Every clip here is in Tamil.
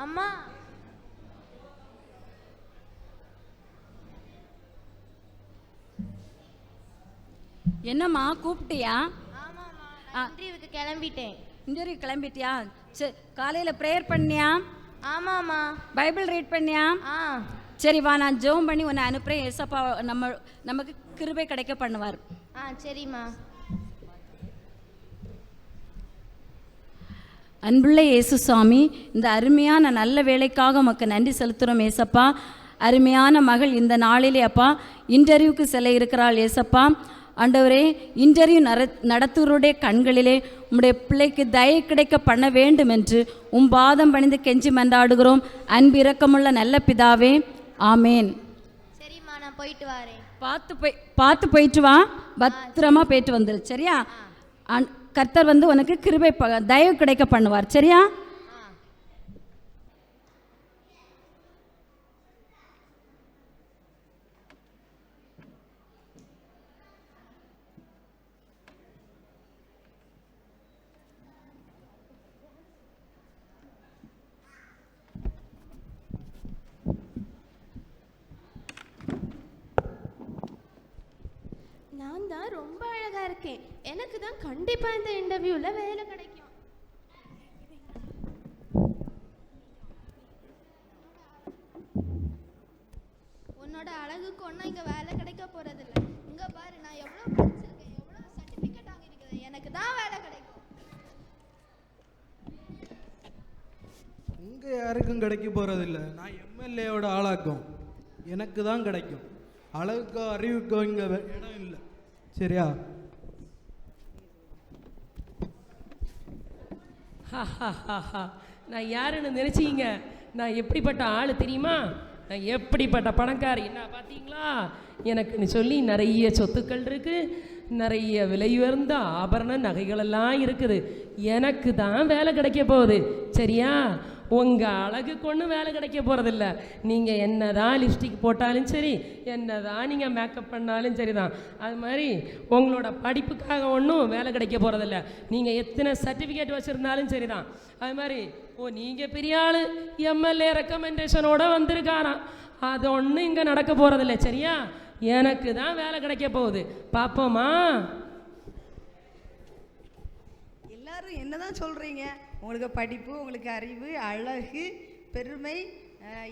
அம்மா. என்னம்மா கூப்பிட்டியா? ஆமாம்மா, இன்டர்வியூக்கு கிளம்பிட்டேன். இன்டர்வியூ கிளம்பிட்டியா? சரி, காலையில் ப்ரேயர் பண்ணியா? ஆமாம்மா. பைபிள் ரீட் பண்ணியா? சரி வா, நான் ஜெபம் பண்ணி உன்னை அனுப்புகிறேன். ஏசப்பா நமக்கு கிருபை கிடைக்க பண்ணுவார். சரிம்மா. அன்புள்ள இயேசு சுவாமி, இந்த அருமையான நல்ல வேலைக்காக உமக்கு நன்றி செலுத்துகிறோம் ஏசப்பா. அருமையான மகள் இந்த நாளிலே அப்பா இன்டர்வியூக்கு செல்ல இருக்கிறாள் ஏசப்பா. ஆண்டவரே, இன்டர்வியூ நடத்துவருடைய கண்களிலே உம்முடைய பிள்ளைக்கு தயை கிடைக்க பண்ண வேண்டும் என்று பாதம் பணிந்து கெஞ்சி மன்றாடுகிறோம். அன்பு இரக்கமுள்ள நல்ல பிதாவே, ஆமேன். சரிம்மா, நான் போயிட்டு வரேன். பார்த்து போயிட்டு வா, பத்திரமா போயிட்டு வந்துரு. சரியா? கர்த்தர் உனக்கு கிருபை தயவு கிடைக்க பண்ணுவார். சரியா? நான் தான் ரொம்ப அழகா இருக்கேன். எனக்கு தான் கண்டிப்பா இந்த இன்டர்வியூல வேலை கிடைக்கும். உன்னோட அழகுக்கு ஒன்றும் இங்க வேலை கிடைக்க போறது இல்லை. இங்க பாரு, நான் எவ்வளவு படிச்சிருக்கேன், எவ்வளவு சர்டிபிகேட் வாங்கியிருக்கேன். எனக்கு தான் வேலை கிடைக்கும். இங்க யாருக்கும் கிடைக்க போறது இல்லை. நான் எம்எல்ஏவோட ஆளாக்கும், எனக்கு தான் கிடைக்கும். அழகுக்கோ அறிவுக்கோ இங்க இடம் இல்லை. சரியா? நான் யாருன்னு நினைச்சீங்க? நான் எப்படிப்பட்ட ஆள் தெரியுமா? நான் எப்படிப்பட்ட பணக்காரி என்ன பார்த்தீங்களா? எனக்குன்னு சொல்லி நிறைய சொத்துக்கள் இருக்கு, நிறைய விலை உயர்ந்த ஆபரண நகைகளெல்லாம் இருக்குது. எனக்கு தான் வேலை கிடைக்க போகுது. சரியா? உங்கள் அழகுக்கு ஒன்றும் வேலை கிடைக்க போகிறதில்ல. நீங்கள் என்ன தான் லிப்ஸ்டிக் போட்டாலும் சரி, என்ன தான் நீங்கள் மேக்கப் பண்ணாலும் சரி தான். அது மாதிரி உங்களோட படிப்புக்காக ஒன்றும் வேலை கிடைக்க போகிறதில்ல. நீங்கள் எத்தனை சர்டிஃபிகேட் வச்சுருந்தாலும் சரி தான். அது மாதிரி நீங்கள் பெரிய ஆள், எம்எல்ஏ ரெக்கமெண்டேஷனோடு வந்திருக்காராம். அது ஒன்றும் இங்கே நடக்க போகிறதில்ல. சரியா? எனக்கு தான் வேலை கிடைக்க போகுது. பார்ப்போமா? எல்லாரும் என்னதான் சொல்கிறீங்க? உங்களுக்கு படிப்பு, உங்களுக்கு அறிவு, அழகு, பெருமை,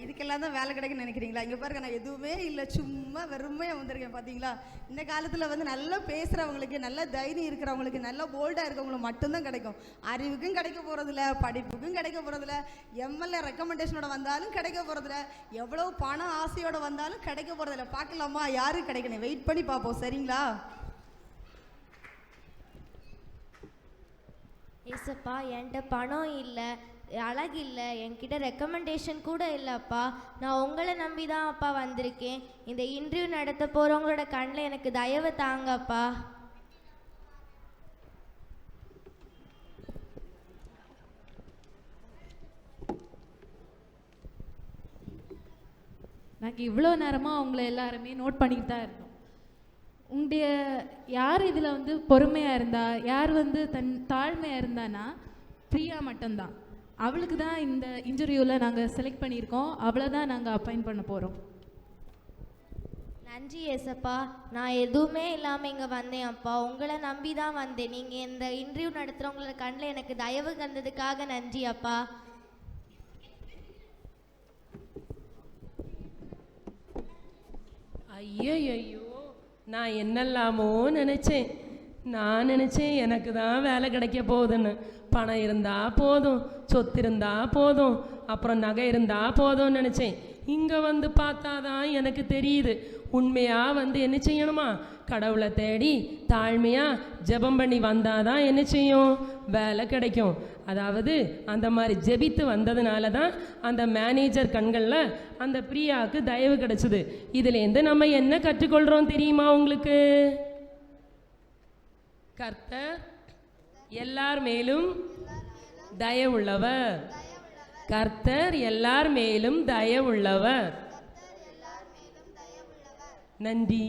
இதுக்கெல்லாம் தான் வேலை கிடைக்குன்னு நினைக்கிறீங்களா? இங்கே பாருங்க, நான் எதுவுமே இல்லை, சும்மா வெறுமையாக வந்திருக்கேன். பார்த்தீங்களா? இந்த காலத்தில் நல்லா பேசுகிறவங்களுக்கு, நல்ல தைரியம் இருக்கிறவங்களுக்கு, நல்ல போல்டாக இருக்கவங்களுக்கு மட்டும்தான் கிடைக்கும். அறிவுக்கும் கிடைக்க போகிறதில்ல, படிப்புக்கும் கிடைக்க போகிறதில்ல, எம்எல்ஏ ரெக்கமெண்டேஷனோட வந்தாலும் கிடைக்க போகிறதில்ல, எவ்வளோ பணம் ஆசையோடு வந்தாலும் கிடைக்க போகிறதில்ல. பார்க்கலாமா யாருக்கு கிடைக்கணும்? வெயிட் பண்ணி பார்ப்போம். சரிங்களா? ஏசப்பா, என்கிட்ட பணம் இல்லை, அழகு இல்லை, என்கிட்ட ரெக்கமெண்டேஷன் கூட இல்லைப்பா. நான் உங்களை நம்பி தான் அப்பா வந்திருக்கேன். இந்த இன்டர்வியூ நடத்த போகிறவங்களோட கண்ணில் எனக்கு தயவு தாங்கப்பா. நாங்கள் இவ்வளோ நேரமாக அவங்கள எல்லாருமே நோட் பண்ணிக்கிட்டு தான் இருந்தோம். உங்களுடைய யார் இதில் பொறுமையாக இருந்தா, யார் தன் தாழ்மையாக இருந்தானா பிரியா மட்டும்தான். அவளுக்கு தான் இந்த இன்டர்வியூவில் நாங்கள் செலக்ட் பண்ணியிருக்கோம். அவளை தான் நாங்கள் அப்பாயிண்ட் பண்ண போகிறோம். நன்றி ஏசப்பா. நான் எதுவுமே இல்லாமல் இங்கே வந்தேன் அப்பா. உங்களை நம்பி தான் வந்தேன். நீங்கள் இந்த இன்டர்வியூ நடத்துகிறவங்களோட கண்ணில் எனக்கு தயவு தந்ததுக்காக நன்றி அப்பா. ஐயோ, நான் என்னெல்லாமோ நினச்சேன். நான் நினச்சேன் எனக்கு தான் வேலை கிடைக்க போகுதுன்னு. பணம் இருந்தால் போதும், சொத்து இருந்தால் போதும், அப்புறம் நகை இருந்தால் போதும்னு நினச்சேன். இங்கே பார்த்தா தான் எனக்கு தெரியுது, உண்மையாக என்ன செய்யணுமா? கடவுளை தேடி தாழ்மையாக ஜெபம் பண்ணி வந்தால் தான் என்ன செய்யும்? வேலை கிடைக்கும். அதாவது அந்த மாதிரி ஜெபித்து வந்ததுனால தான் அந்த மேனேஜர் கண்களில் அந்த பிரியாவுக்கு தயவு கிடைச்சிது. இதுலேருந்து நம்ம என்ன கற்றுக்கொள்கிறோம் தெரியுமா உங்களுக்கு? கர்த்தர் எல்லார் மேலும் தயவுள்ளவர். கர்த்தர் எல்லார் மேலும் தயவுள்ளவர். நன்றி.